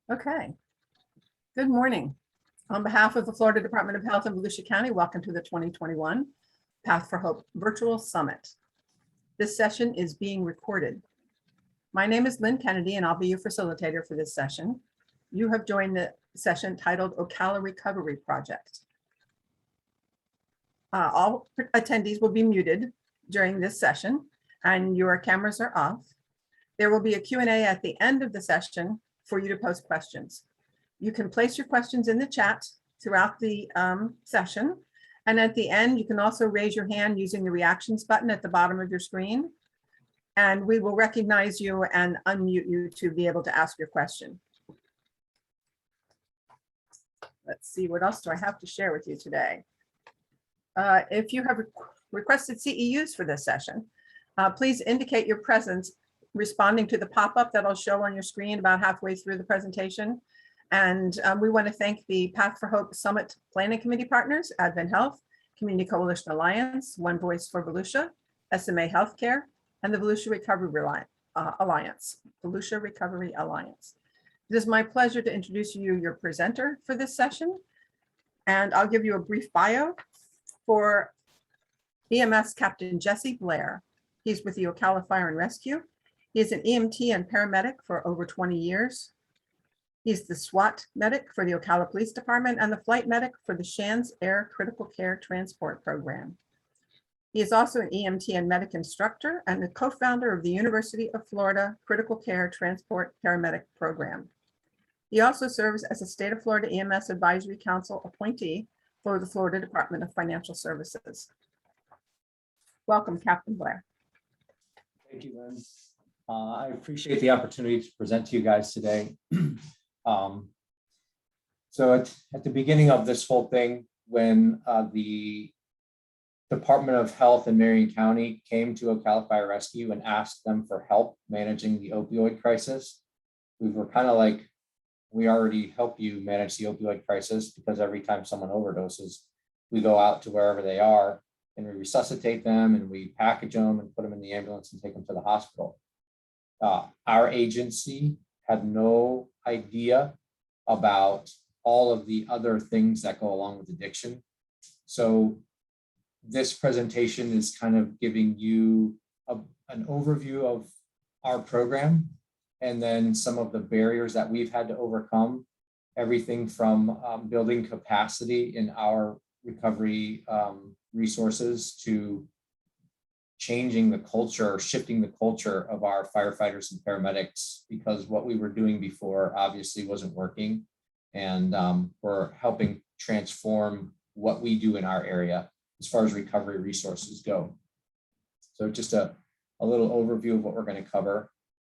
Okay. Good morning. On behalf of the Florida Department of Health and Volusia County, welcome to the 2021 Path for Hope Virtual Summit. This session is being recorded. My name is Lynn Kennedy, and I'll be your facilitator for this session. You have joined the session titled Ocala Recovery Project. All attendees will be muted during this session, and your cameras are off. There will be a Q&A at the end of the session for you to post questions. You can place your questions in the chat throughout the session. And at the end, you can also raise your hand using the reactions button at the bottom of your screen. And we will recognize you and unmute you to be able to ask your question. Let's see, what else do I have to share with you today? If you have requested CEUs for this session, please indicate your presence responding to the pop-up that'll show on your screen about halfway through the presentation. And we want to thank the Path for Hope Summit Planning Committee partners, Advent Health, Community Coalition Alliance, One Voice for Volusia, SMA Healthcare, and the Volusia Recovery Alliance. Volusia Recovery Alliance. It is my pleasure to introduce you your presenter for this session. And I'll give you a brief bio for EMS Captain Jess Blaire. He's with the Ocala Fire and Rescue. He is an EMT and paramedic for over 20 years. He's the SWAT medic for the Ocala Police Department and the flight medic for the Shands Air Critical Care Transport Program. He is also an EMT and medic instructor and the co-founder of the University of Florida Critical Care Transport Paramedic Program. He also serves as a State of Florida EMS Advisory Council appointee for the Florida Department of Financial Services. Welcome, Captain Blaire. Thank you, Lynn. I appreciate the opportunity to present to you guys today. So at the beginning of this whole thing, when the Department of Health in Marion County came to Ocala Fire Rescue and asked them for help managing the opioid crisis, we were kind of like, we already help you manage the opioid crisis, because every time someone overdoses, we go out to wherever they are and we resuscitate them and we package them and put them in the ambulance and take them to the hospital. Our agency had no idea about all of the other things that go along with addiction. So this presentation is kind of giving you an overview of our program and then some of the barriers that we've had to overcome, everything from building capacity in our recovery resources to changing the culture, shifting the culture of our firefighters and paramedics, because what we were doing before obviously wasn't working. And we're helping transform what we do in our area as far as recovery resources go. So just a little overview of what we're going to cover.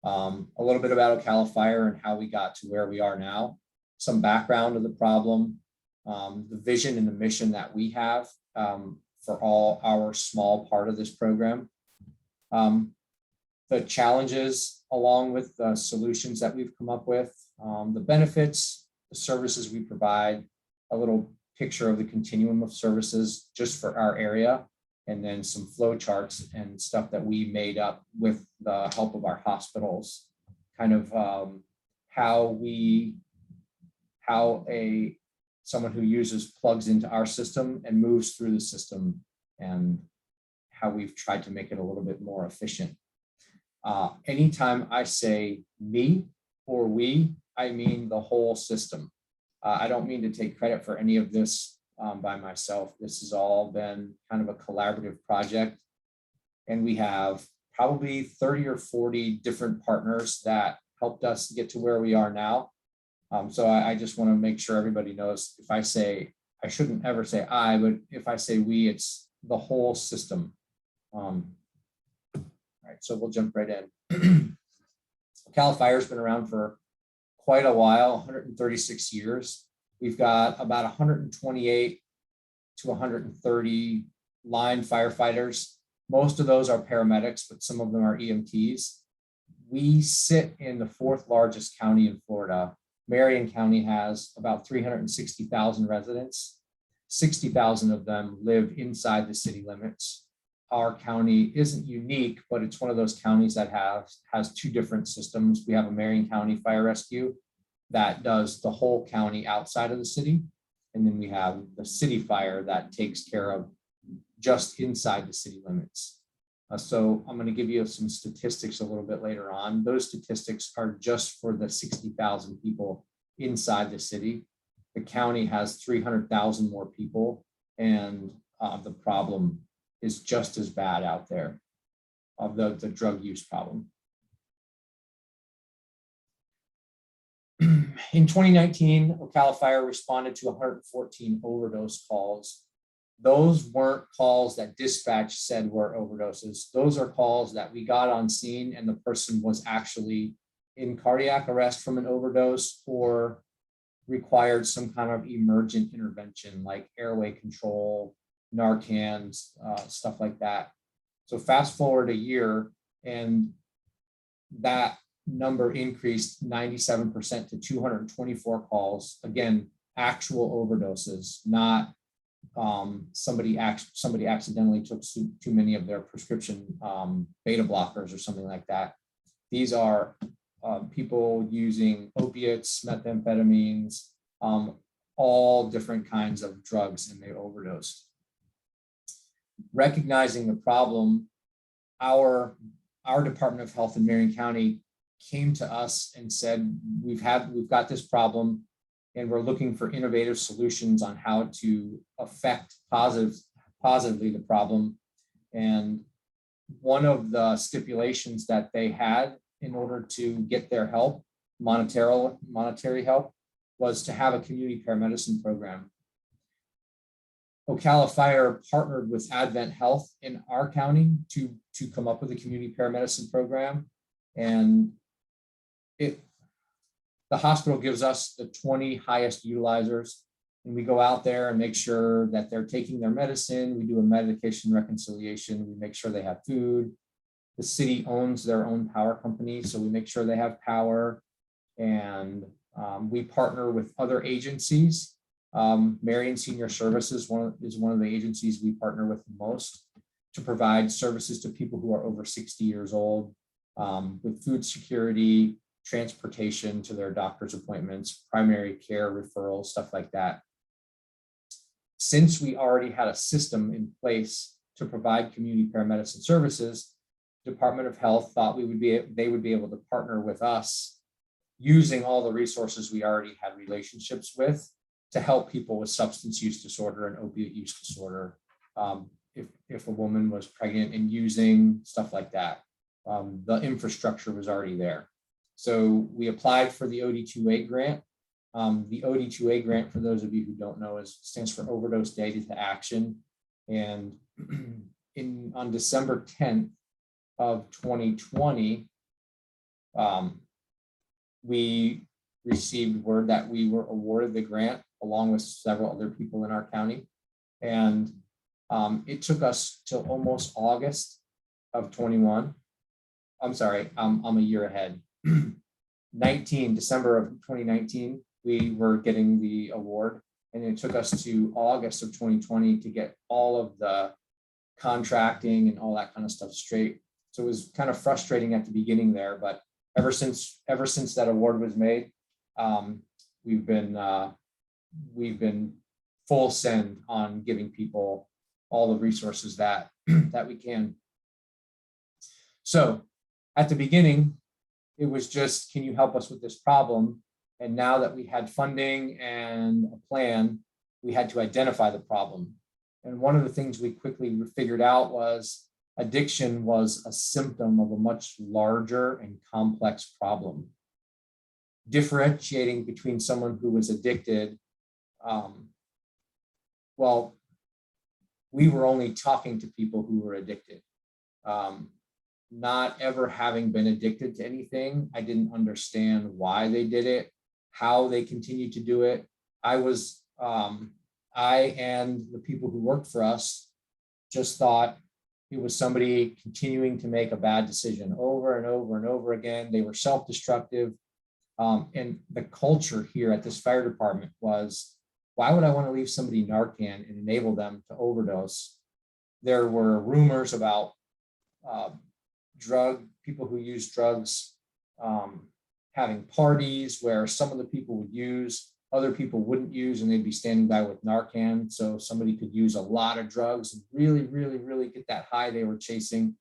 A little bit about Ocala Fire and how we got to where we are now, some background of the problem, the vision and the mission that we have for all our small part of this program, the challenges along with the solutions that we've come up with, the benefits, the services we provide, a little picture of the continuum of services just for our area, and then some flow charts and stuff that we made up with the help of our hospitals, kind of how someone who uses plugs into our system and moves through the system, and how we've tried to make it a little bit more efficient. Anytime I say me or we, I mean the whole system. I don't mean to take credit for any of this by myself. This has all been kind of a collaborative project, and we have probably 30 or 40 different partners that helped us get to where we are now. So I just want to make sure everybody knows, if I say, I shouldn't ever say I, but if I say we, it's the whole system. All right, so we'll jump right in. Ocala Fire's been around for quite a while, 136 years. We've got about 128 to 130 line firefighters. Most of those are paramedics, but some of them are EMTs. We sit in the 4th largest county in Florida. Marion County has about 360,000 residents. 60,000 of them live inside the city limits. Our county isn't unique, but it's one of those counties that has 2 different systems. We have a Marion County Fire Rescue, that does the whole county outside of the city. And then we have the city fire that takes care of just inside the city limits. So I'm going to give you some statistics a little bit later on. Those statistics are just for the 60,000 people inside the city. The county has 300,000 more people, and the problem is just as bad out there of the drug use problem. In 2019, Ocala Fire responded to 114 overdose calls. Those weren't calls that dispatch said were overdoses. Those are calls that we got on scene and the person was actually in cardiac arrest from an overdose or required some kind of emergent intervention like airway control, Narcan, stuff like that. So fast forward a year and that number increased 97% to 224 calls. Again, actual overdoses, not somebody accidentally took too many of their prescription beta blockers or something like that. These are people using opiates, methamphetamines, all different kinds of drugs, and they overdosed. Recognizing the problem, our Department of Health in Marion County came to us and said, we've got this problem and we're looking for innovative solutions on how to affect positively the problem. And one of the stipulations that they had in order to get their help, monetary help, was to have a community paramedicine program. Ocala Fire partnered with Advent Health in our county to come up with a community paramedicine program. And the hospital gives us the 20 highest utilizers, and we go out there and make sure that they're taking their medicine. We do a medication reconciliation. We make sure they have food. The city owns their own power company, so we make sure they have power. And we partner with other agencies. Marion Senior Services is one of the agencies we partner with the most to provide services to people who are over 60 years old, with food security, transportation to their doctor's appointments, primary care referrals, stuff like that. Since we already had a system in place to provide community paramedicine services, the Department of Health thought they would be able to partner with us using all the resources we already had relationships with to help people with substance use disorder and opiate use disorder. If a woman was pregnant and using, stuff like that, the infrastructure was already there. So we applied for the OD2A grant. The OD2A grant, for those of you who don't know, stands for Overdose Data to Action. And on December 10th of 2020, we received word that we were awarded the grant along with several other people in our county. And it took us till almost August of 21. I'm sorry, I'm a year ahead. December of 2019, we were getting the award, and it took us to August of 2020 to get all of the contracting and all that kind of stuff straight. So it was kind of frustrating at the beginning there, but ever since that award was made, we've been full send on giving people all the resources that that we can. So at the beginning, it was just, can you help us with this problem? And now that we had funding and a plan, we had to identify the problem. And one of the things we quickly figured out was addiction was a symptom of a much larger and complex problem. Differentiating between someone who was addicted, well, we were only talking to people who were addicted. Not ever having been addicted to anything, I didn't understand why they did it, how they continued to do it. I and the people who worked for us just thought it was somebody continuing to make a bad decision over and over and over again. They were self-destructive. And the culture here at this fire department was, why would I want to leave somebody Narcan and enable them to overdose? There were rumors about people who use drugs having parties where some of the people would use, other people wouldn't use, and they'd be standing by with Narcan. So somebody could use a lot of drugs and really, really, really get that high they were chasing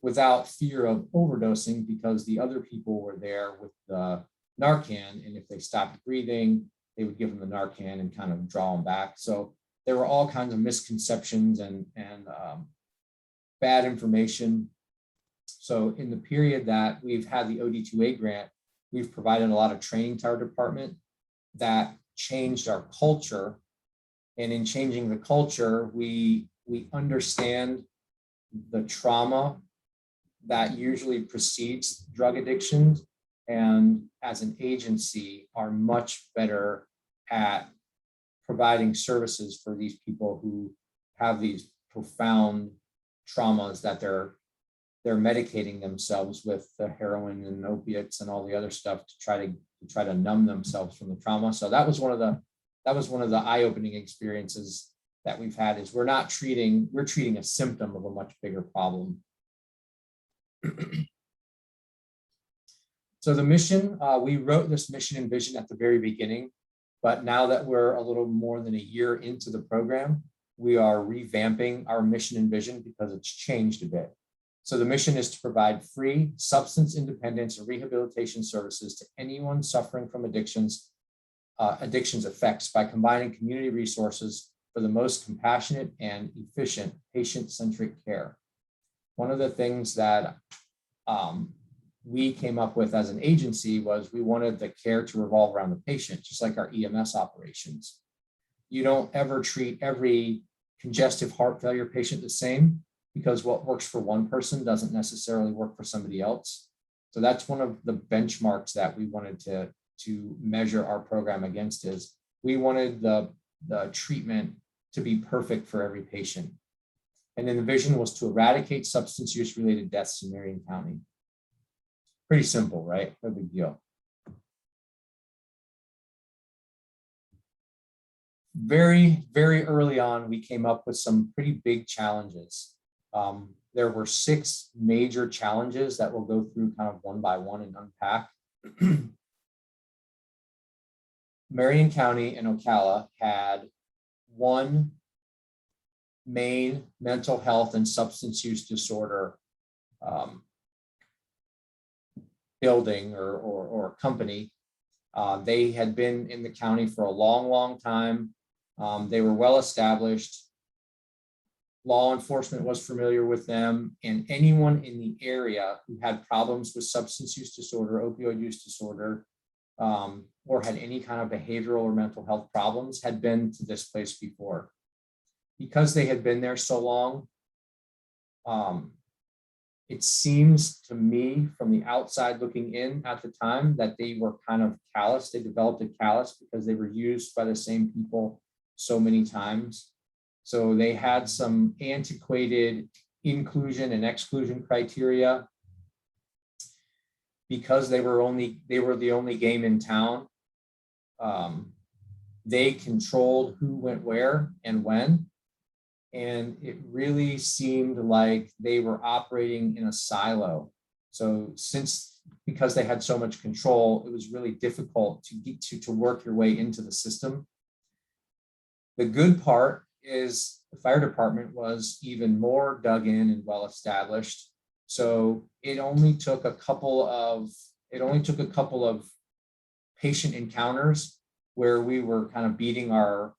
without fear of overdosing, because the other people were there with the Narcan. And if they stopped breathing, they would give them the Narcan and kind of draw them back. So there were all kinds of misconceptions and bad information. So in the period that we've had the OD2A grant, we've provided a lot of training to our department that changed our culture. And in changing the culture, we understand the trauma that usually precedes drug addictions, and as an agency are much better at providing services for these people who have these profound traumas that they're medicating themselves with the heroin and opiates and all the other stuff to try to numb themselves from the trauma. So that was one of the eye-opening experiences that we've had, is we're treating a symptom of a much bigger problem. So the mission, we wrote this mission and vision at the very beginning, but now that we're a little more than a year into the program, we are revamping our mission and vision because it's changed a bit. So the mission is to provide free substance independence and rehabilitation services to anyone suffering from addictions effects by combining community resources for the most compassionate and efficient patient-centric care. One of the things that we came up with as an agency was we wanted the care to revolve around the patient, just like our EMS operations. You don't ever treat every congestive heart failure patient the same, because what works for one person doesn't necessarily work for somebody else. So that's one of the benchmarks that we wanted to measure our program against, is we wanted the treatment to be perfect for every patient. And then the vision was to eradicate substance use related deaths in Marion County. Pretty simple, right? No big deal. Very, very early on, we came up with some pretty big challenges. There were 6 major challenges that we'll go through kind of one by one and unpack. Marion County and Ocala had one main mental health and substance use disorder building or company. They had been in the county for a long, long time. They were well established. Law enforcement was familiar with them, and anyone in the area who had problems with substance use disorder, opioid use disorder, or had any kind of behavioral or mental health problems had been to this place before. Because they had been there so long, it seems to me from the outside looking in at the time that they were kind of callous. They developed a callous because they were used by the same people so many times. So they had some antiquated inclusion and exclusion criteria. Because they were the only game in town, they controlled who went where and when. And it really seemed like they were operating in a silo. So because they had so much control, it was really difficult to work your way into the system. The good part is the fire department was even more dug in and well established. So it only took a couple of patient encounters where we were kind of beating our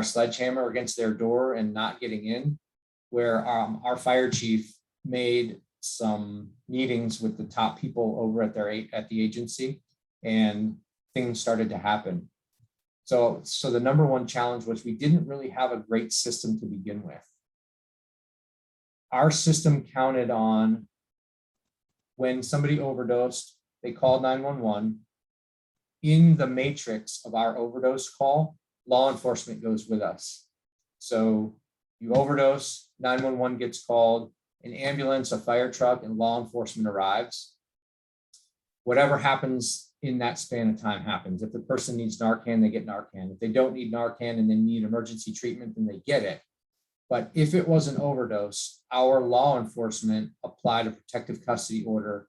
sledgehammer against their door and not getting in, where our fire chief made some meetings with the top people over at the agency, and things started to happen. So the number one challenge was we didn't really have a great system to begin with. Our system counted on when somebody overdosed, they called 911. In the matrix of our overdose call, law enforcement goes with us. So you overdose, 911 gets called, an ambulance, a fire truck, and law enforcement arrives. Whatever happens in that span of time happens. If the person needs Narcan, they get Narcan. If they don't need Narcan and they need emergency treatment, then they get it. But if it was an overdose, our law enforcement applied a protective custody order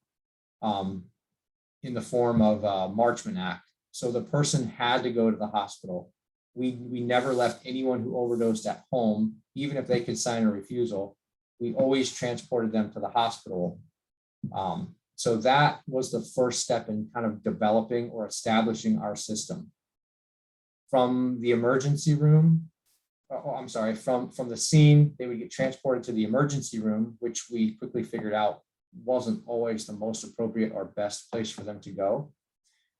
in the form of a Marchman Act. So the person had to go to the hospital. We never left anyone who overdosed at home, even if they could sign a refusal. We always transported them to the hospital. So that was the first step in kind of developing or establishing our system. From the emergency room, from the scene, they would get transported to the emergency room, which we quickly figured out wasn't always the most appropriate or best place for them to go,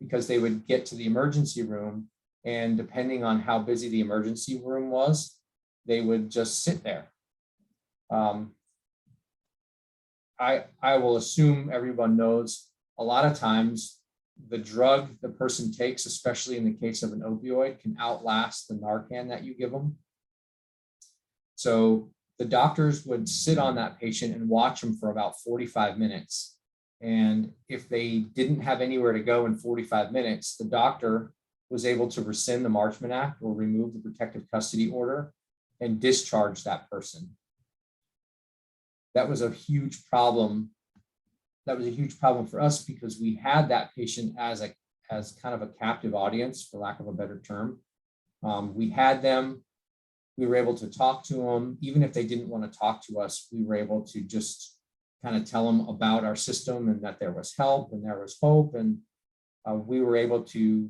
because they would get to the emergency room, and depending on how busy the emergency room was, they would just sit there. I will assume everyone knows a lot of times the drug the person takes, especially in the case of an opioid, can outlast the Narcan that you give them. So the doctors would sit on that patient and watch them for about 45 minutes. And if they didn't have anywhere to go in 45 minutes, the doctor was able to rescind the Marchman Act or remove the protective custody order and discharge that person. That was a huge problem. That was a huge problem for us because we had that patient as kind of a captive audience, for lack of a better term. We had them. We were able to talk to them. Even if they didn't want to talk to us, we were able to just kind of tell them about our system and that there was help and there was hope. And we were able to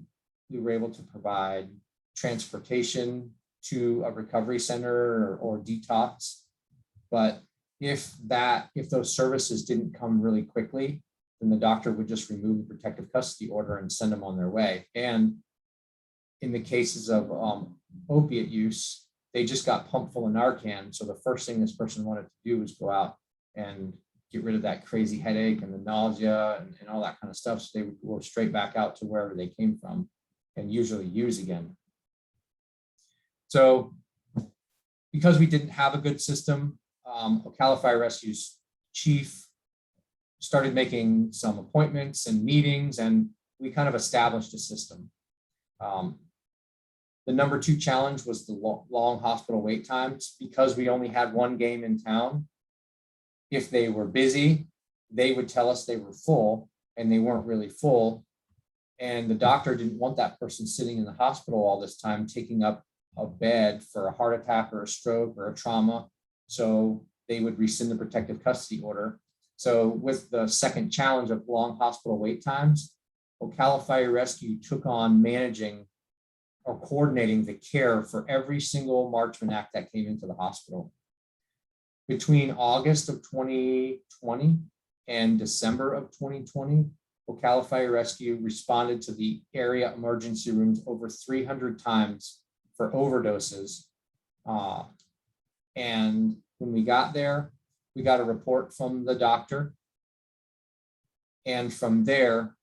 provide transportation to a recovery center or detox. But if those services didn't come really quickly, then the doctor would just remove the protective custody order and send them on their way. And in the cases of opiate use, they just got pumped full of Narcan. So the first thing this person wanted to do was go out and get rid of that crazy headache and the nausea and all that kind of stuff. So they would go straight back out to wherever they came from and usually use again. So because we didn't have a good system, Ocala Fire Rescue's chief started making some appointments and meetings, and we kind of established a system. The number 2 challenge was the long hospital wait times. Because we only had one game in town, if they were busy, they would tell us they were full, and they weren't really full. And the doctor didn't want that person sitting in the hospital all this time, taking up a bed for a heart attack or a stroke or a trauma. So they would rescind the protective custody order. So with the second challenge of long hospital wait times, Ocala Fire Rescue took on managing or coordinating the care for every single Marchman Act that came into the hospital. Between August of 2020 and December of 2020, Ocala Fire Rescue responded to the area emergency rooms over 300 times for overdoses. And when we got there, we got a report from the doctor. And from there,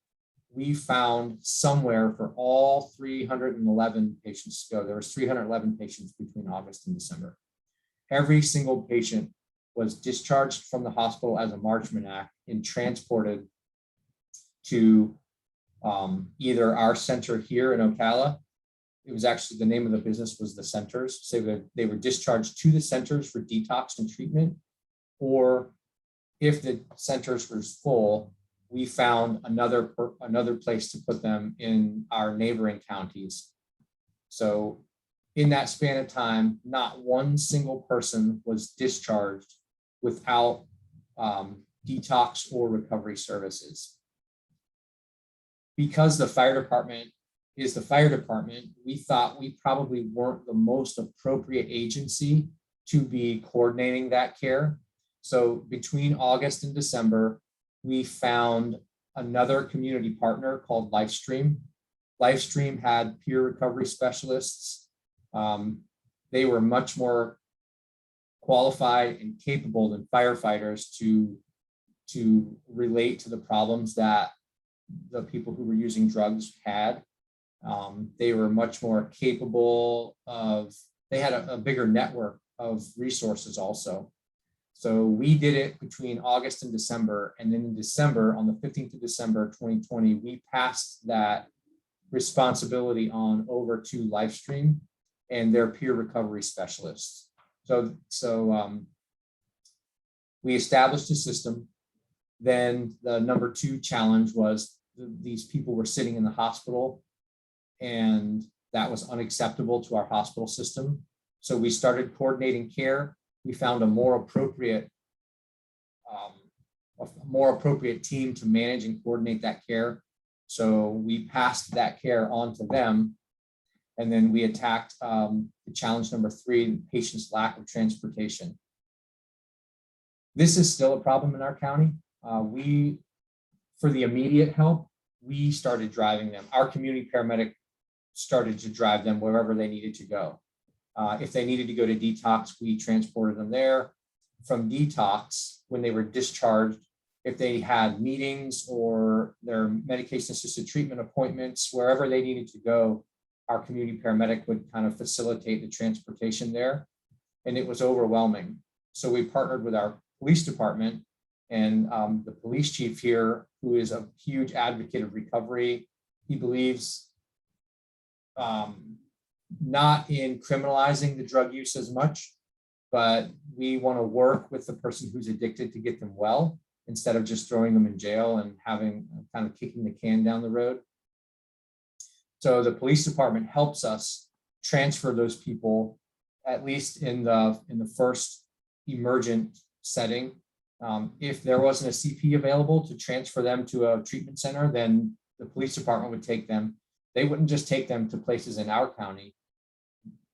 we found somewhere for all 311 patients to go. There was 311 patients between August and December. Every single patient was discharged from the hospital as a Marchman Act and transported to either our center here in Ocala. It was actually, the name of the business was the centers. So they were discharged to the centers for detox and treatment, or if the centers was full, we found another place to put them in our neighboring counties. So in that span of time, not one single person was discharged without detox or recovery services. Because the fire department is the fire department, we thought we probably weren't the most appropriate agency to be coordinating that care. So between August and December, we found another community partner called Lifestream. Lifestream had peer recovery specialists. They were much more qualified and capable than firefighters to relate to the problems that the people who were using drugs had. They were much more capable of, they had a bigger network of resources also. So we did it between August and December, and then in December, on the 15th of December, 2020, we passed that responsibility on over to Lifestream and their peer recovery specialists. So we established a system. Then the number 2 challenge was these people were sitting in the hospital, and that was unacceptable to our hospital system. So we started coordinating care. We found a more appropriate team to manage and coordinate that care. So we passed that care on to them. And then we attacked the challenge number 3, the patient's lack of transportation. This is still a problem in our county. For the immediate help, we started driving them. Our community paramedic started to drive them wherever they needed to go. If they needed to go to detox, we transported them there. From detox, when they were discharged, if they had meetings or their medication-assisted treatment appointments, wherever they needed to go, our community paramedic would kind of facilitate the transportation there. And it was overwhelming. So we partnered with our police department, and the police chief here, who is a huge advocate of recovery. He believes not in criminalizing the drug use as much, but we want to work with the person who's addicted to get them well, instead of just throwing them in jail and having kind of kicking the can down the road. So the police department helps us transfer those people, at least in the first emergent setting. If there wasn't a CP available to transfer them to a treatment center, then the police department would take them. They wouldn't just take them to places in our county.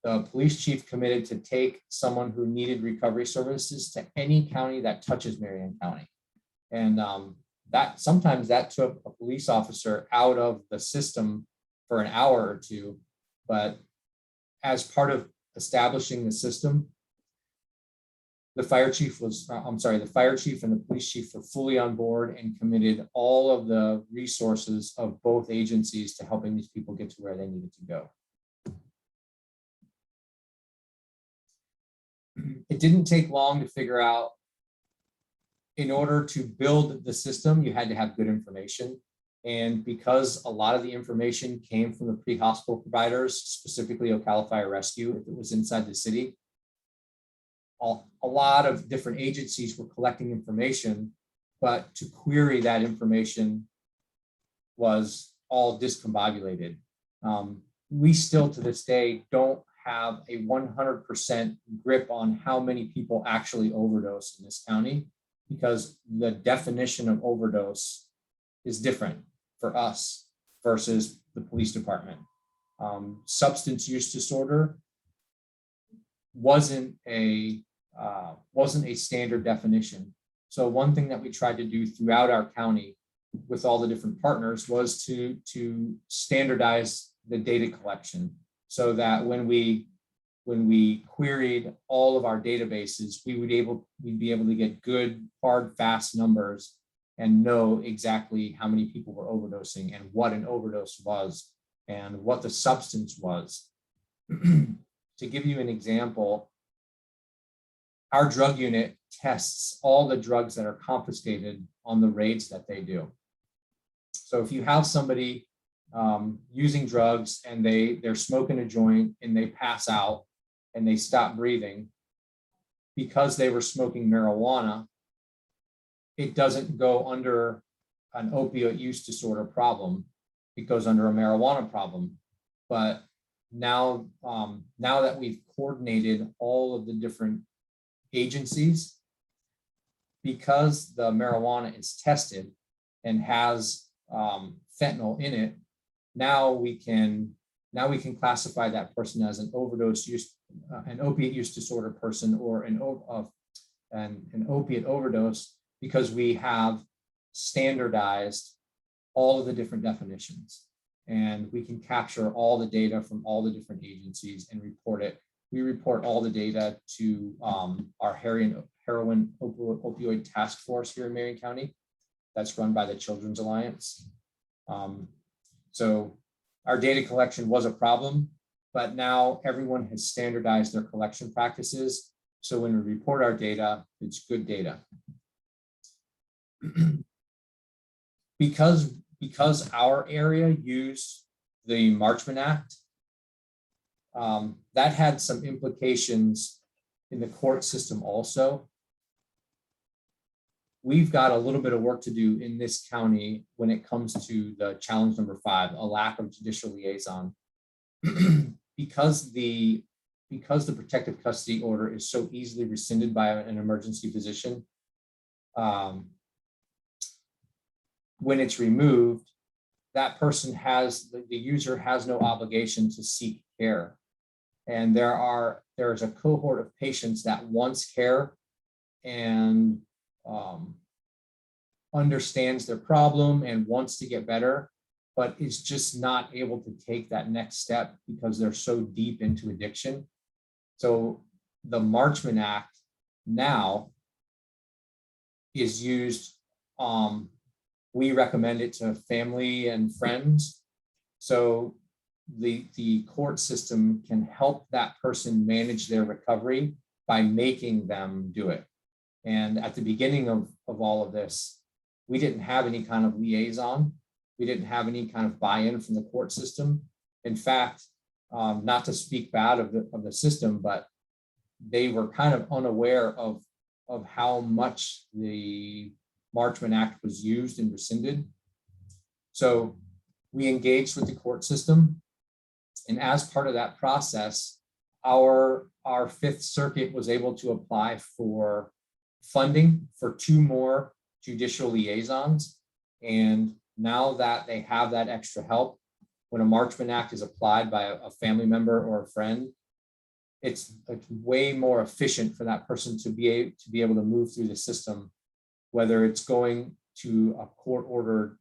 The police chief committed to take someone who needed recovery services to any county that touches Marion County. And that sometimes that took a police officer out of the system for an hour or two. But as part of establishing the system, the fire chief and the police chief were fully on board and committed all of the resources of both agencies to helping these people get to where they needed to go. It didn't take long to figure out, in order to build the system, you had to have good information. And because a lot of the information came from the pre-hospital providers, specifically Ocala Fire Rescue, if it was inside the city, a lot of different agencies were collecting information, but to query that information was all discombobulated. We still to this day don't have a 100% grip on how many people actually overdose in this county, because the definition of overdose is different for us versus the police department. Substance use disorder wasn't a standard definition. So one thing that we tried to do throughout our county with all the different partners was to standardize the data collection, so that when we queried all of our databases, we'd be able to get good, hard, fast numbers and know exactly how many people were overdosing and what an overdose was and what the substance was. To give you an example, our drug unit tests all the drugs that are confiscated on the raids that they do. So if you have somebody using drugs and they're smoking a joint and they pass out and they stop breathing because they were smoking marijuana, it doesn't go under an opioid use disorder problem. It goes under a marijuana problem. But now that we've coordinated all of the different agencies, because the marijuana is tested and has fentanyl in it, now we can classify that person as an overdose use, an opiate use disorder person, or an opiate overdose, because we have standardized all of the different definitions, and we can capture all the data from all the different agencies and report it. We report all the data to our heroin opioid task force here in Marion County. That's run by the Children's Alliance. So our data collection was a problem, but now everyone has standardized their collection practices. So when we report our data, it's good data. Because our area used the Marchman Act, that had some implications in the court system also. we've got a little bit of work to do in this county when it comes to the challenge number 5, a lack of judicial liaison. because the protective custody order is so easily rescinded by an emergency physician, when it's removed, that person the user has no obligation to seek care. And there is a cohort of patients that wants care and understands their problem and wants to get better, but is just not able to take that next step because they're so deep into addiction. So the Marchman Act now is used, we recommend it to family and friends. So the court system can help that person manage their recovery by making them do it. And at the beginning of all of this, we didn't have any kind of liaison. We didn't have any kind of buy-in from the court system. In fact, not to speak bad of the system, but they were kind of unaware of how much the Marchman Act was used and rescinded. So we engaged with the court system. And as part of that process, our Fifth Circuit was able to apply for funding for 2 more judicial liaisons. And now that they have that extra help, when a Marchman Act is applied by a family member or a friend, it's way more efficient for that person to be able to move through the system, whether it's going to a court-ordered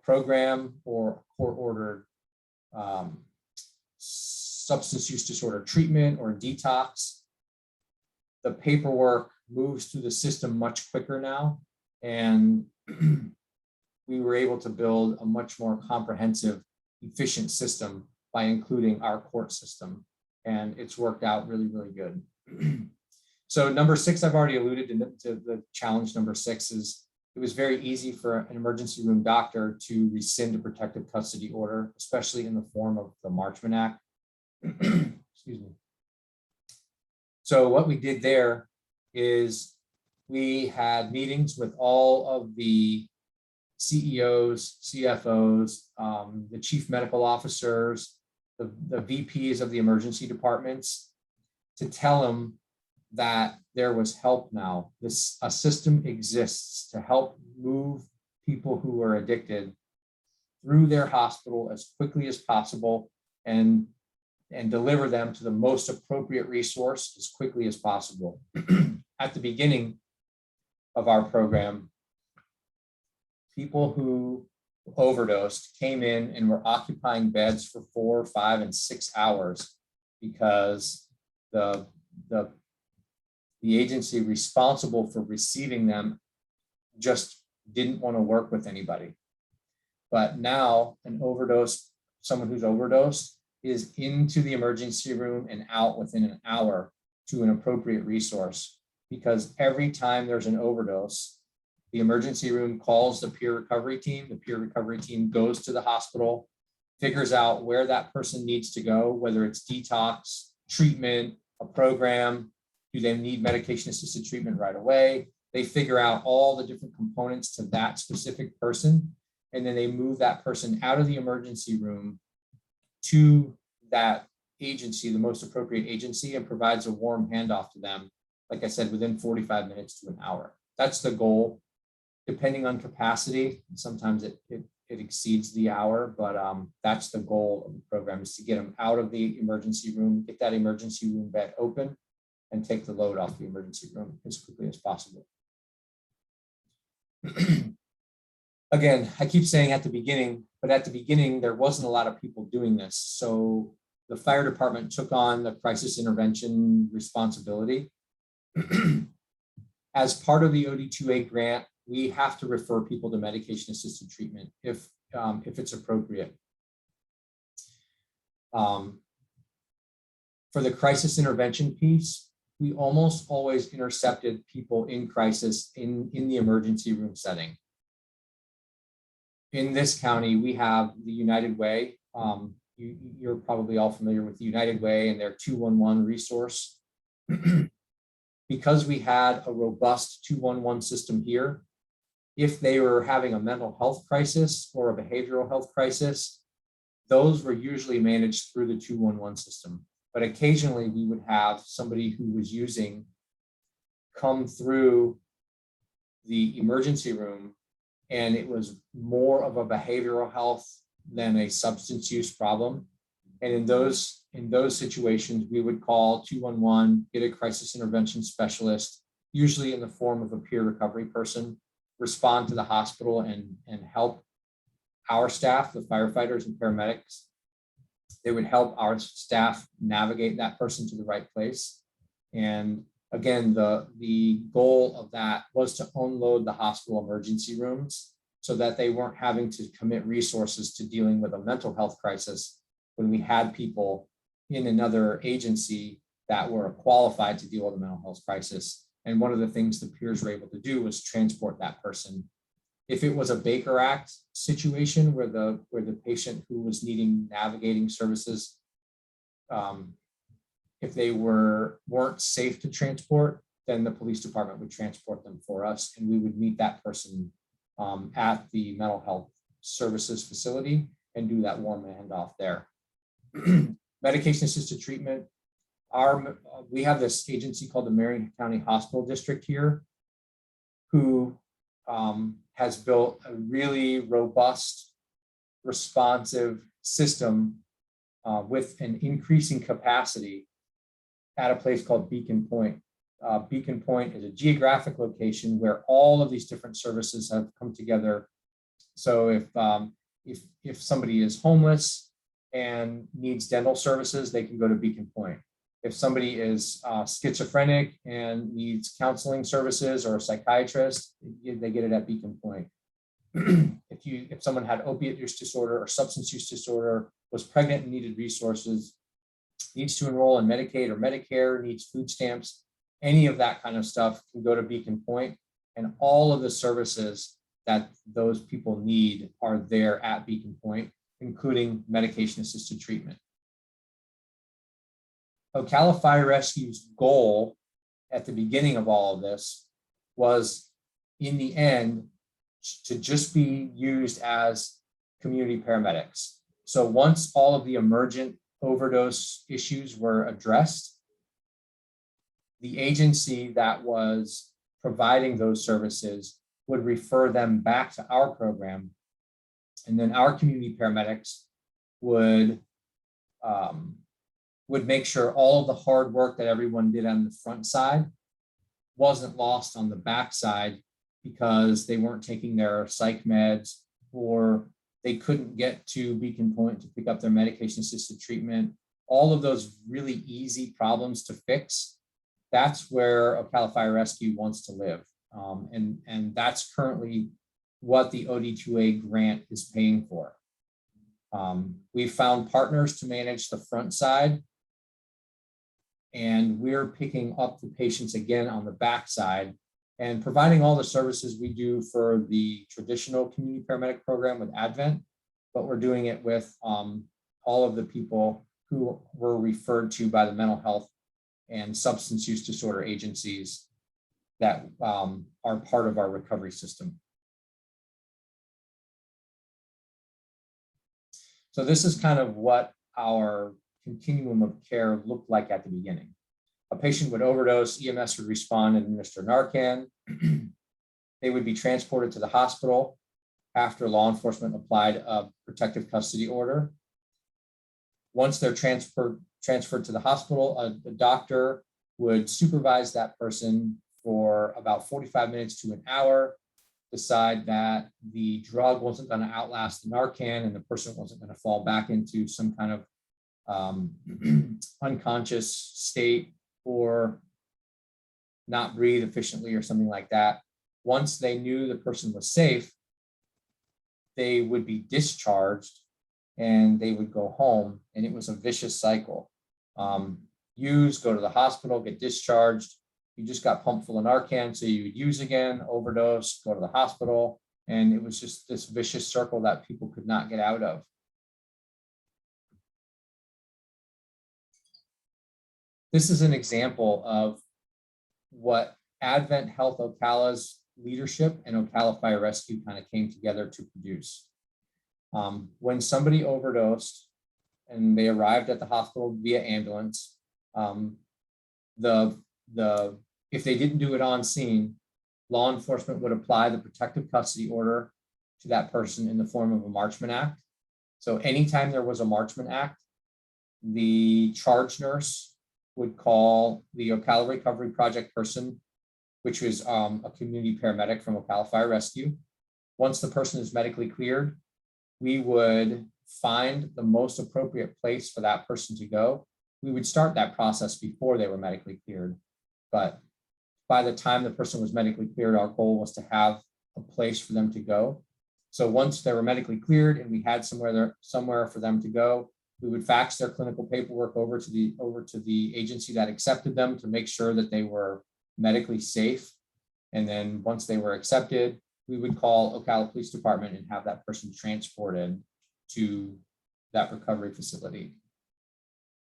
program or court-ordered substance use disorder treatment or detox. The paperwork moves through the system much quicker now, and we were able to build a much more comprehensive, efficient system by including our court system, and it's worked out really, really good. So number 6, I've already alluded to the challenge number 6 is it was very easy for an emergency room doctor to rescind a protective custody order, especially in the form of the Marchman Act. Excuse me. So what we did there is we had meetings with all of the CEOs, CFOs, the chief medical officers, the VPs of the emergency departments, to tell them that there was help now. A system exists to help move people who are addicted through their hospital as quickly as possible and deliver them to the most appropriate resource as quickly as possible. At the beginning of our program, people who overdosed came in and were occupying beds for 4, 5, and 6 hours because the agency responsible for receiving them just didn't want to work with anybody. But now someone who's overdosed is into the emergency room and out within an hour to an appropriate resource, because every time there's an overdose, the emergency room calls the peer recovery team. The peer recovery team goes to the hospital, figures out where that person needs to go, whether it's detox, treatment, a program. Do they need medication-assisted treatment right away? They figure out all the different components to that specific person, and then they move that person out of the emergency room to that agency, the most appropriate agency, and provides a warm handoff to them, like I said, within 45 minutes to an hour. That's the goal. Depending on capacity, sometimes it exceeds the hour, but that's the goal of the program, is to get them out of the emergency room, get that emergency room bed open, and take the load off the emergency room as quickly as possible. Again, I keep saying at the beginning, but at the beginning, there wasn't a lot of people doing this. So the fire department took on the crisis intervention responsibility. As part of the OD2A grant, we have to refer people to medication-assisted treatment if it's appropriate. For the crisis intervention piece, we almost always intercepted people in crisis in the emergency room setting. In this county, we have the United Way. You're probably all familiar with the United Way and their 211 resource. Because we had a robust 211 system here, If they were having a mental health crisis or a behavioral health crisis, those were usually managed through the 211 system. But occasionally we would have somebody who was using come through the emergency room, and it was more of a behavioral health than a substance use problem. And in those situations, we would call 211, get a crisis intervention specialist, usually in the form of a peer recovery person, respond to the hospital and help our staff, the firefighters and paramedics. They would help our staff navigate that person to the right place. And again, the goal of that was to unload the hospital emergency rooms so that they weren't having to commit resources to dealing with a mental health crisis when we had people in another agency that were qualified to deal with a mental health crisis. And one of the things the peers were able to do was transport that person. If it was a Baker Act situation where the patient who was needing navigating services, if they weren't safe to transport, then the police department would transport them for us, and we would meet that person at the mental health services facility and do that warm handoff there. Medication assisted treatment. We have this agency called the Marion County Hospital District here, who has built a really robust, responsive system with an increasing capacity at a place called Beacon Point. Beacon Point is a geographic location where all of these different services have come together. So if somebody is homeless and needs dental services, they can go to Beacon Point. If somebody is schizophrenic and needs counseling services or a psychiatrist, they get it at Beacon Point. If someone had opiate use disorder or substance use disorder, was pregnant and needed resources, needs to enroll in Medicaid or Medicare, needs food stamps, any of that kind of stuff can go to Beacon Point, and all of the services that those people need are there at Beacon Point, including medication assisted treatment. Ocala Fire Rescue's goal at the beginning of all of this was, in the end, to just be used as community paramedics. So once all of the emergent overdose issues were addressed, the agency that was providing those services would refer them back to our program, and then our community paramedics would make sure all of the hard work that everyone did on the front side wasn't lost on the back side because they weren't taking their psych meds, or they couldn't get to Beacon Point to pick up their medication assisted treatment. All of those really easy problems to fix, that's where Ocala Fire Rescue wants to live. And that's currently what the OD2A grant is paying for. We've found partners to manage the front side, and we're picking up the patients again on the back side and providing all the services we do for the traditional community paramedic program with Advent, but we're doing it with all of the people who were referred to by the mental health and substance use disorder agencies that are part of our recovery system. So this is kind of what our continuum of care looked like at the beginning. A patient would overdose, EMS would respond and administer Narcan. They would be transported to the hospital after law enforcement applied a protective custody order. Once they're transferred to the hospital, a doctor would supervise that person for about 45 minutes to an hour, decide that the drug wasn't going to outlast the Narcan and the person wasn't going to fall back into some kind of unconscious state or not breathe efficiently or something like that. Once they knew the person was safe, they would be discharged and they would go home, and it was a vicious cycle. Use, go to the hospital, get discharged. You just got pumped full of Narcan, so you would use again, overdose, go to the hospital, and it was just this vicious circle that people could not get out of. This is an example of what Advent Health Ocala's leadership and Ocala Fire Rescue kind of came together to produce. When somebody overdosed and they arrived at the hospital via ambulance, if they didn't do it on scene, law enforcement would apply the protective custody order to that person in the form of a Marchman Act. So anytime there was a Marchman Act, the charge nurse would call the Ocala Recovery Project person, which was a community paramedic from Ocala Fire Rescue. Once the person is medically cleared, we would find the most appropriate place for that person to go. We would start that process before they were medically cleared. But by the time the person was medically cleared, our goal was to have a place for them to go. So once they were medically cleared and we had somewhere for them to go, we would fax their clinical paperwork over to the agency that accepted them to make sure that they were medically safe. And then once they were accepted, we would call Ocala Police Department and have that person transported to that recovery facility.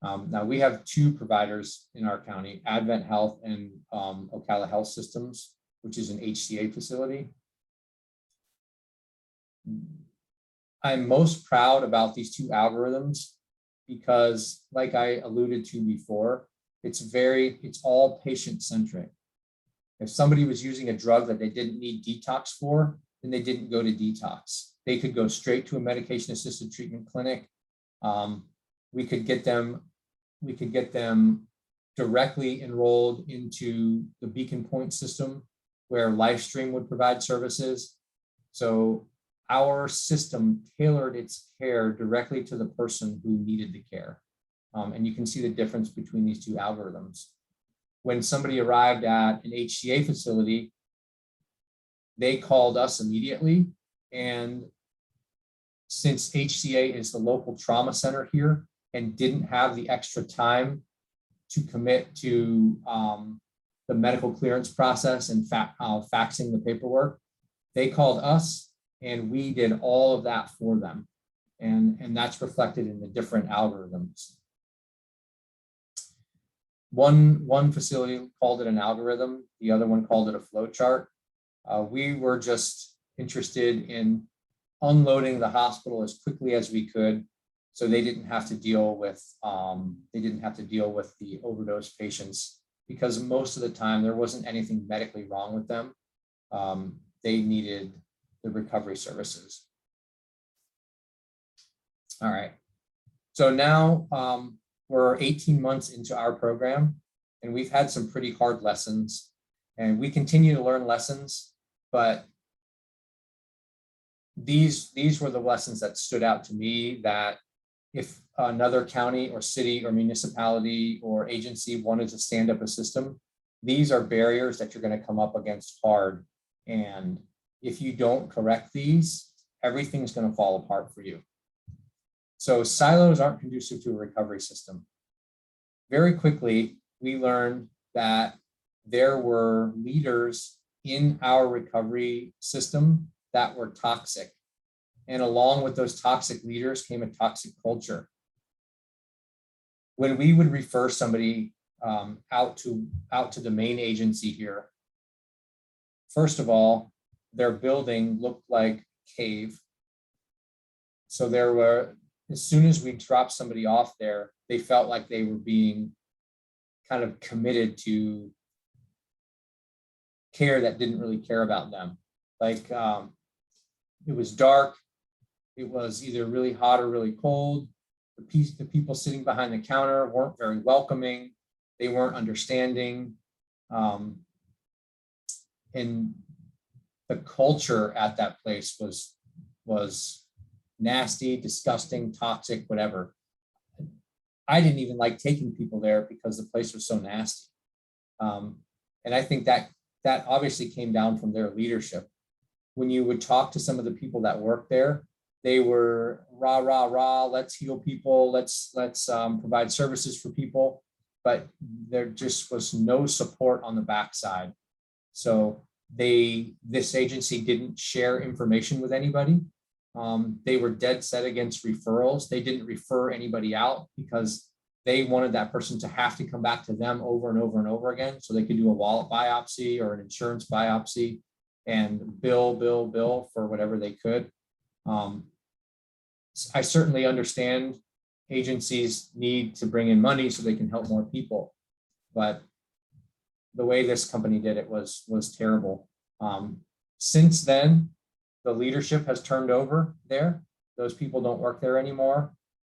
Now we have two providers in our county, Advent Health and Ocala Health Systems, which is an HCA facility. I'm most proud about these two algorithms because, like I alluded to before, it's all patient-centric. If somebody was using a drug that they didn't need detox for, then they didn't go to detox. They could go straight to a medication-assisted treatment clinic. We could get them directly enrolled into the Beacon Point system where LifeStream would provide services. So our system tailored its care directly to the person who needed the care. And you can see the difference between these two algorithms. When somebody arrived at an HCA facility, they called us immediately. And since HCA is the local trauma center here and didn't have the extra time to commit to the medical clearance process and faxing the paperwork, they called us and we did all of that for them. And that's reflected in the different algorithms. One facility called it an algorithm, the other one called it a flow chart. We were just interested in unloading the hospital as quickly as we could, so they didn't have to deal with the overdose patients, because most of the time there wasn't anything medically wrong with them. They needed the recovery services. All right, so now we're 18 months into our program, and we've had some pretty hard lessons, and we continue to learn lessons, but these were the lessons that stood out to me, that if another county or city or municipality or agency wanted to stand up a system, these are barriers that you're going to come up against hard. And if you don't correct these, everything's going to fall apart for you. So silos aren't conducive to a recovery system. Very quickly, we learned that there were leaders in our recovery system that were toxic. And along with those toxic leaders came a toxic culture. When we would refer somebody out to the main agency here, first of all, their building looked like a cave. So there were, as soon as we dropped somebody off there, they felt like they were being kind of committed to care that didn't really care about them. Like it was dark, it was either really hot or really cold. The people sitting behind the counter weren't very welcoming, they weren't understanding. And the culture at that place was nasty, disgusting, toxic, whatever. I didn't even like taking people there because the place was so nasty. And I think that obviously came down from their leadership. When you would talk to some of the people that worked there, they were rah, rah, rah, let's heal people, let's provide services for people, but there just was no support on the backside. So this agency didn't share information with anybody. They were dead set against referrals. They didn't refer anybody out because they wanted that person to have to come back to them over and over and over again so they could do a wallet biopsy or an insurance biopsy. and bill for whatever they could. I certainly understand agencies need to bring in money so they can help more people, but the way this company did it was terrible. Since then, the leadership has turned over there. Those people don't work there anymore.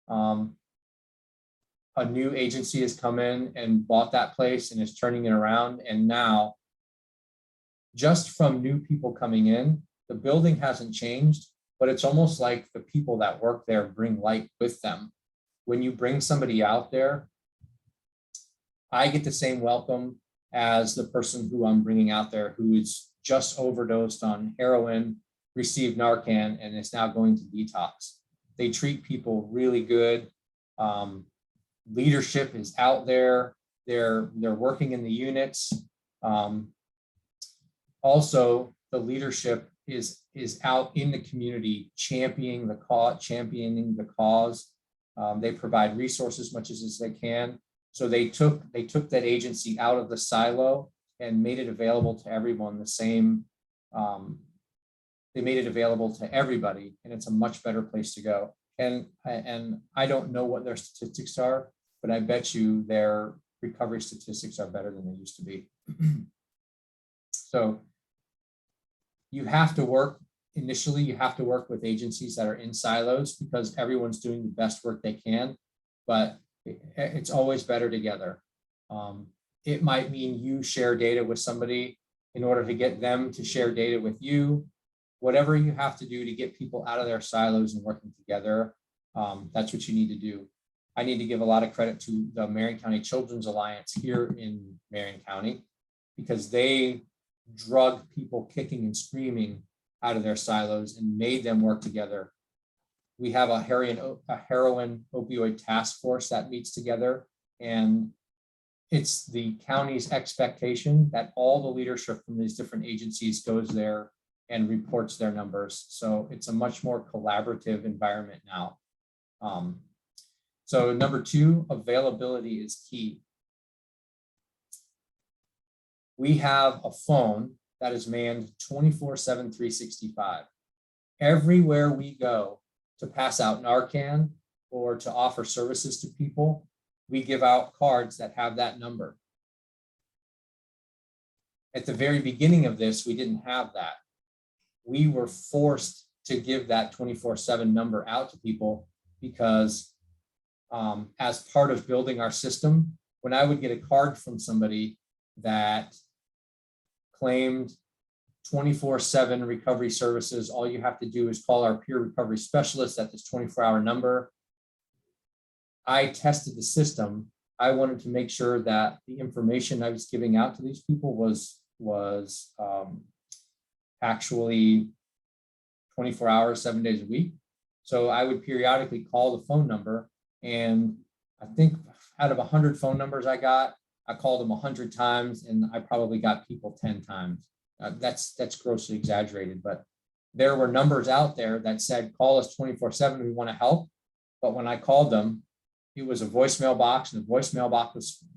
A new agency has come in and bought that place and is turning it around. And now, just from new people coming in, the building hasn't changed, but it's almost like the people that work there bring light with them. When you bring somebody out there, I get the same welcome as the person who I'm bringing out there who is just overdosed on heroin, received Narcan, and is now going to detox. They treat people really good. Leadership is out there. They're working in the units. Also, the leadership is out in the community championing the cause. They provide resources as much as they can. So they took that agency out of the silo and made it available to everyone the same. They made it available to everybody, and it's a much better place to go. And I don't know what their statistics are, but I bet you their recovery statistics are better than they used to be. So you have to work, initially, you have to work with agencies that are in silos because everyone's doing the best work they can, but it's always better together. It might mean you share data with somebody in order to get them to share data with you. Whatever you have to do to get people out of their silos and working together, that's what you need to do. I need to give a lot of credit to the Marion County Children's Alliance here in Marion County because they drug people kicking and screaming out of their silos and made them work together. We have a heroin opioid task force that meets together, and it's the county's expectation that all the leadership from these different agencies goes there and reports their numbers. So it's a much more collaborative environment now. So number 2, availability is key. We have a phone that is manned 24/7, 365. Everywhere we go to pass out Narcan or to offer services to people, we give out cards that have that number. At the very beginning of this, we didn't have that. We were forced to give that 24/7 number out to people because as part of building our system, when I would get a card from somebody that claimed 24/7 recovery services, all you have to do is call our peer recovery specialist at this 24-hour number. I tested the system. I wanted to make sure that the information I was giving out to these people was actually 24 hours, 7 days a week. So I would periodically call the phone number, and I think out of 100 phone numbers I called them 100 times, and I probably got people 10 times. That's grossly exaggerated, but there were numbers out there that said, call us 24/7, we want to help. But when I called them, it was a voicemail box, and the voicemail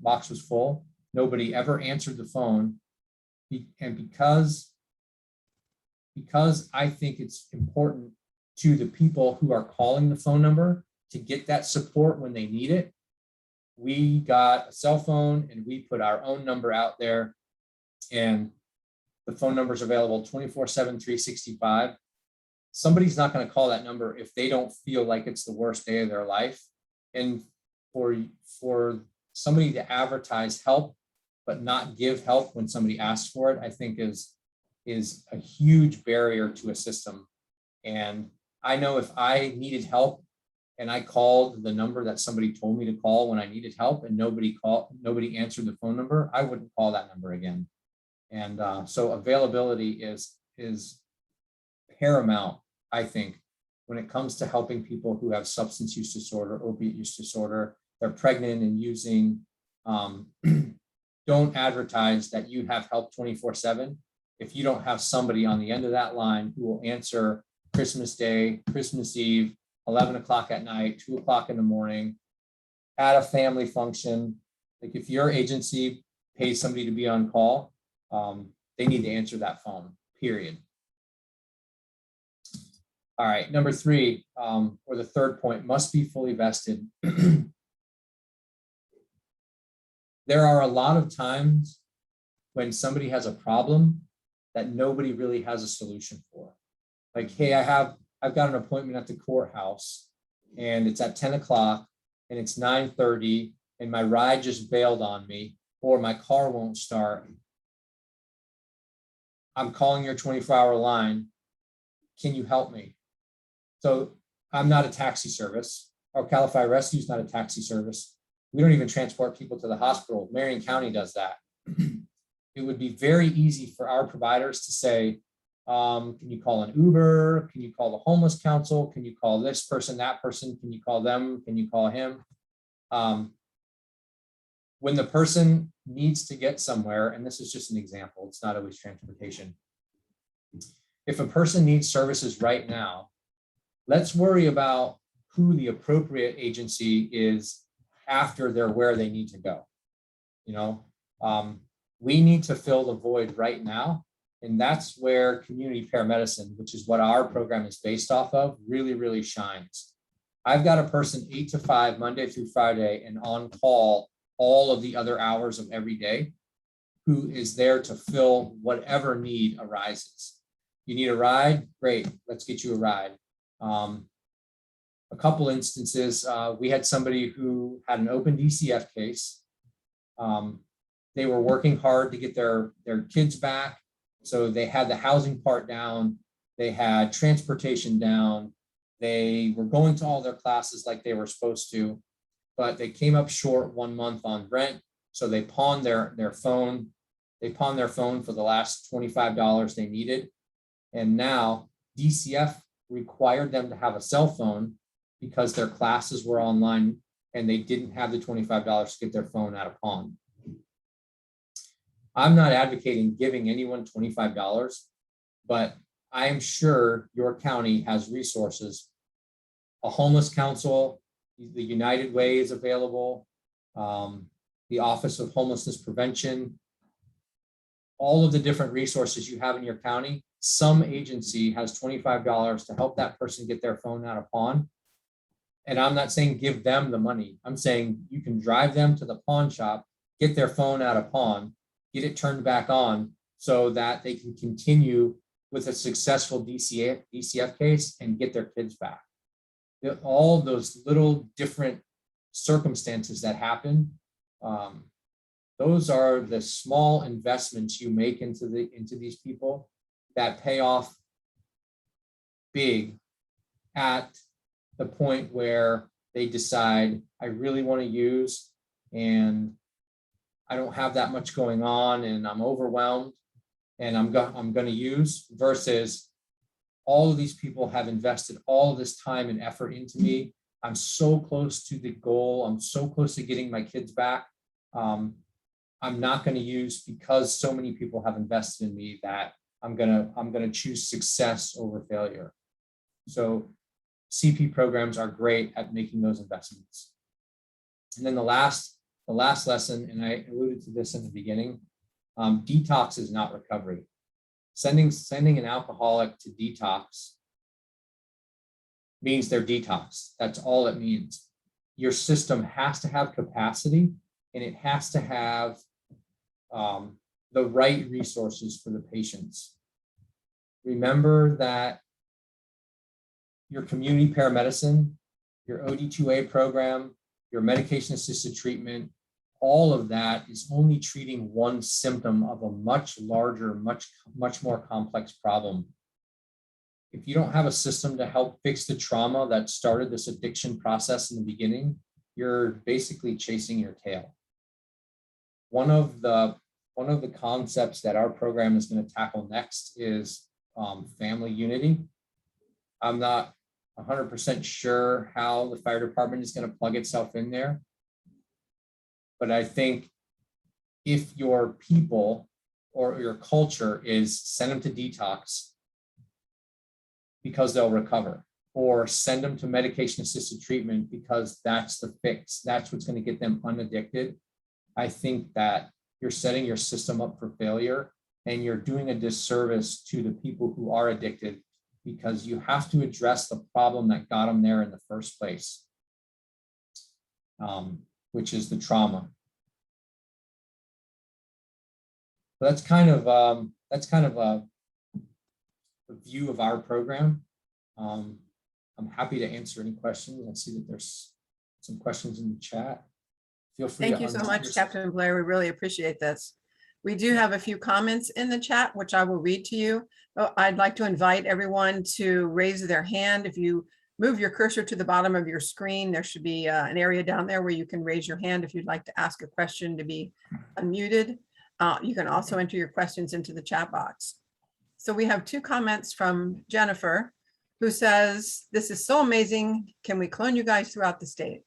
box was full. Nobody ever answered the phone. And because I think it's important to the people who are calling the phone number to get that support when they need it, we got a cell phone and we put our own number out there, and the phone number is available 24/7, 365. Somebody's not going to call that number if they don't feel like it's the worst day of their life. And for somebody to advertise help but not give help when somebody asks for it, I think is a huge barrier to a system. And I know if I needed help and I called the number that somebody told me to call when I needed help and nobody answered the phone number, I wouldn't call that number again. And so availability is paramount, I think, when it comes to helping people who have substance use disorder, opiate use disorder, they're pregnant and using. Don't advertise that you have help 24/7 if you don't have somebody on the end of that line who will answer Christmas Day, Christmas Eve, 11 o'clock at night, 2 o'clock in the morning, at a family function. Like if your agency pays somebody to be on call, they need to answer that phone, period. All right, number 3, or the third point, must be fully vested. There are a lot of times when somebody has a problem that nobody really has a solution for. Like, hey, I've got an appointment at the courthouse and it's at 10 o'clock and it's 9:30 and my ride just bailed on me, or my car won't start. I'm calling your 24-hour line. Can you help me? So I'm not a taxi service. Ocala Fire Rescue is not a taxi service. We don't even transport people to the hospital. Marion County does that. It would be very easy for our providers to say, can you call an Uber? Can you call the homeless council? Can you call this person, that person? Can you call them? Can you call him? When the person needs to get somewhere, and this is just an example, it's not always transportation. If a person needs services right now, let's worry about who the appropriate agency is after they're where they need to go. You know, we need to fill the void right now. And that's where community paramedicine, which is what our program is based off of, really, really shines. I've got a person 8 to 5, Monday through Friday, and on call all of the other hours of every day, who is there to fill whatever need arises. You need a ride? Great, let's get you a ride. A couple instances, we had somebody who had an open DCF case. They were working hard to get their kids back. So they had the housing part down, they had transportation down, they were going to all their classes like they were supposed to, but they came up short 1 month on rent. So they pawned their phone. They pawned their phone for the last $25 they needed. And now DCF required them to have a cell phone because their classes were online and they didn't have the $25 to get their phone out of pawn. I'm not advocating giving anyone $25, but I am sure your county has resources. A homeless council, the United Way is available, the Office of Homelessness Prevention, all of the different resources you have in your county. Some agency has $25 to help that person get their phone out of pawn. And I'm not saying give them the money. I'm saying you can drive them to the pawn shop, get their phone out of pawn, get it turned back on so that they can continue with a successful DCF case and get their kids back. All those little different circumstances that happen, those are the small investments you make into these people that pay off big at the point where they decide, I really want to use, and I don't have that much going on and I'm overwhelmed and I'm going to use, versus all of these people have invested all of this time and effort into me. I'm so close to the goal. I'm so close to getting my kids back. I'm not going to use because so many people have invested in me that I'm going to choose success over failure. So CP programs are great at making those investments. And then the last lesson, and I alluded to this in the beginning, detox is not recovery. Sending an alcoholic to detox means they're detoxed. That's all it means. Your system has to have capacity, and it has to have the right resources for the patients. Remember that your community paramedicine, your OD2A program, your medication-assisted treatment, all of that is only treating one symptom of a much larger, much more complex problem. If you don't have a system to help fix the trauma that started this addiction process in the beginning, you're basically chasing your tail. One of the concepts that our program is going to tackle next is family unity. I'm not 100% sure how the fire department is going to plug itself in there. But I think if your people or your culture is send them to detox because they'll recover, or send them to medication-assisted treatment because that's the fix, that's what's going to get them unaddicted, I think that you're setting your system up for failure. and you're doing a disservice to the people who are addicted, because you have to address the problem that got them there in the first place, which is the trauma. So that's kind of a view of our program. I'm happy to answer any questions. I see that there's some questions in the chat. Feel free. Thank you so much, Captain Blaire. We really appreciate this. We do have a few comments in the chat, which I will read to you. I'd like to invite everyone to raise their hand. If you move your cursor to the bottom of your screen, there should be an area down there where you can raise your hand if you'd like to ask a question to be unmuted. You can also enter your questions into the chat box. So we have two comments from Jennifer, who says, "This is so amazing. Can we clone you guys throughout the state?"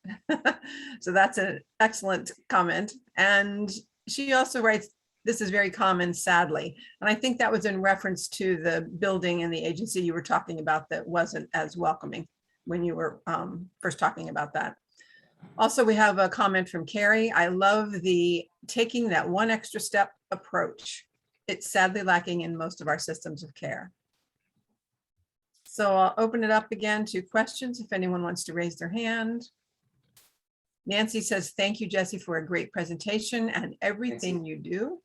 So that's an excellent comment. And she also writes, "This is very common, sadly." And I think that was in reference to the building and the agency you were talking about that wasn't as welcoming when you were first talking about that. Also, we have a comment from Carrie. "I love the taking that one extra step approach. It's sadly lacking in most of our systems of care." So I'll open it up again to questions if anyone wants to raise their hand. Nancy says, "Thank you, Jesse, for a great presentation and everything you do."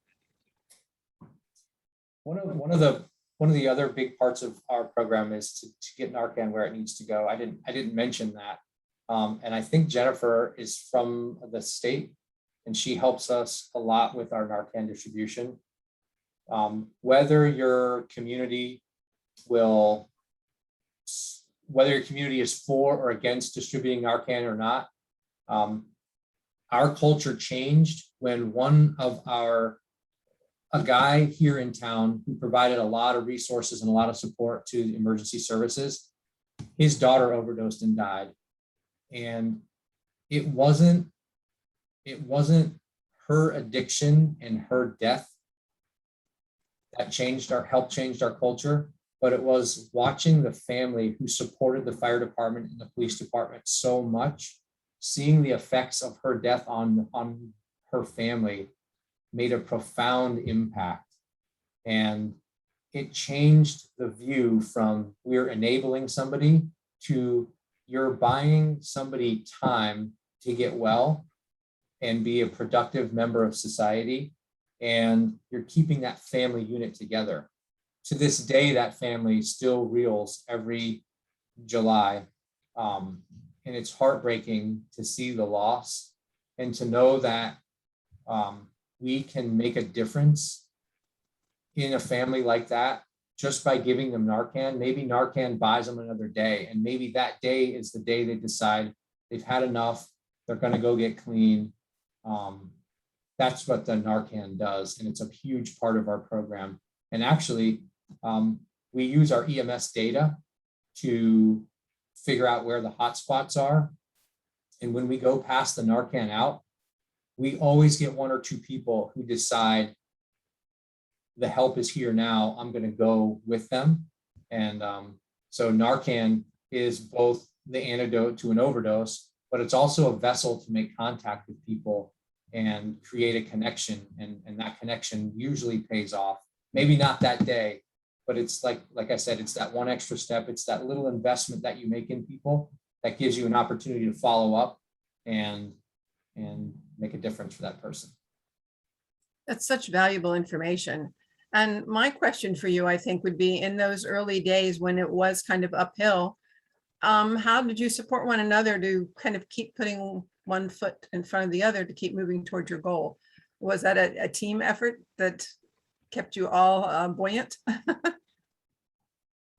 One of the other big parts of our program is to get Narcan where it needs to go. I didn't mention that. And I think Jennifer is from the state, and she helps us a lot with our Narcan distribution. Whether your community is for or against distributing Narcan or not, our culture changed when a guy here in town who provided a lot of resources and a lot of support to the emergency services, his daughter overdosed and died. And it wasn't her addiction and her death that helped change our culture, but it was watching the family who supported the fire department and the police department so much, seeing the effects of her death on her family made a profound impact. And it changed the view from we're enabling somebody to you're buying somebody time to get well and be a productive member of society, and you're keeping that family unit together. To this day, that family still reels every July. And it's heartbreaking to see the loss and to know that we can make a difference in a family like that just by giving them Narcan. Maybe Narcan buys them another day, and maybe that day is the day they decide they've had enough, they're going to go get clean. That's what the Narcan does, and it's a huge part of our program. And actually, we use our EMS data to figure out where the hot spots are. And when we go past the Narcan out, we always get one or two people who decide the help is here now, I'm going to go with them. And so Narcan is both the antidote to an overdose, but it's also a vessel to make contact with people and create a connection. And that connection usually pays off. Maybe not that day, but it's like I said, it's that one extra step. It's that little investment that you make in people that gives you an opportunity to follow up and make a difference for that person. That's such valuable information. And my question for you, I think, would be in those early days when it was kind of uphill, how did you support one another to kind of keep putting one foot in front of the other to keep moving towards your goal? Was that a team effort that kept you all buoyant?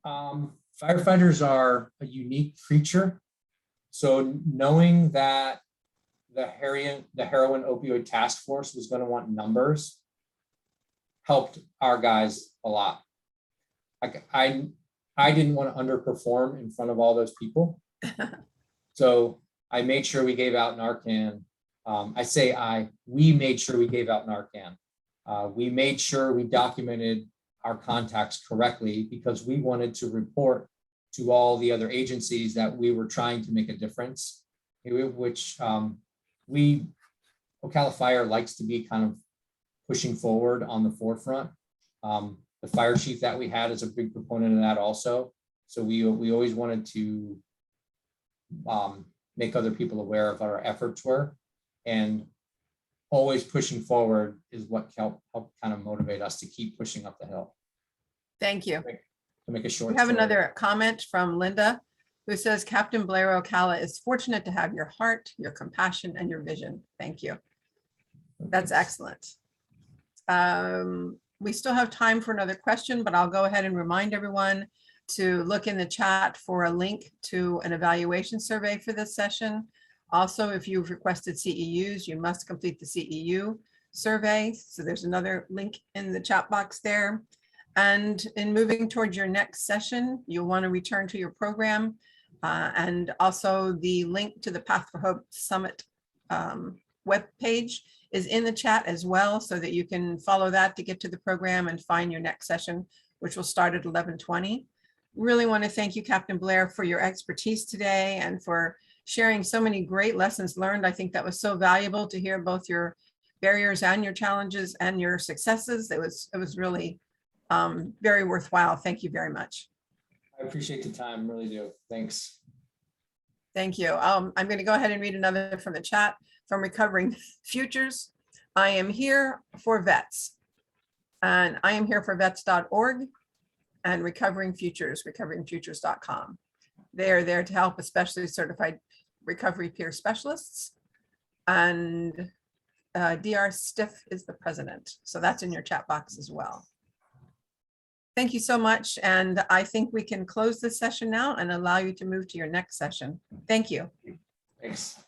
Firefighters are a unique creature. So knowing that the heroin opioid task force was going to want numbers helped our guys a lot. I didn't want to underperform in front of all those people. So I made sure we gave out Narcan. We made sure we gave out Narcan. We made sure we documented our contacts correctly because we wanted to report to all the other agencies that we were trying to make a difference, which Ocala Fire likes to be kind of pushing forward on the forefront. The fire chief that we had is a big proponent of that also. So we always wanted to make other people aware of what our efforts were, and always pushing forward is what helped kind of motivate us to keep pushing up the hill. Thank you. To make a short We have story. another comment from Linda, who says, Captain Blaire Ocala is fortunate to have your heart, your compassion, and your vision. Thank you. That's excellent. We still have time for another question, but I'll go ahead and remind everyone to look in the chat for a link to an evaluation survey for this session. Also, if you've requested CEUs, you must complete the CEU survey. So there's another link in the chat box there. And in moving towards your next session, you'll want to return to your program, and also the link to the Path for Hope Summit webpage is in the chat as well, so that you can follow that to get to the program and find your next session, which will start at 11:20. Really want to thank you, Captain Blaire, for your expertise today and for sharing so many great lessons learned. I think that was so valuable to hear both your barriers and your challenges and your successes. It was really very worthwhile. Thank you very much. I appreciate the time, really do. Thanks. Thank you. I'm going to go ahead and read another from the chat from Recovering Futures. I am here for vets, and I am here for vets.org and Recovering Futures, recoveringfutures.com. They are there to help especially certified recovery peer specialists, and DR Stiff is the president. So that's in your chat box as well. Thank you so much. And I think we can close this session now and allow you to move to your next session. Thank you. Thanks.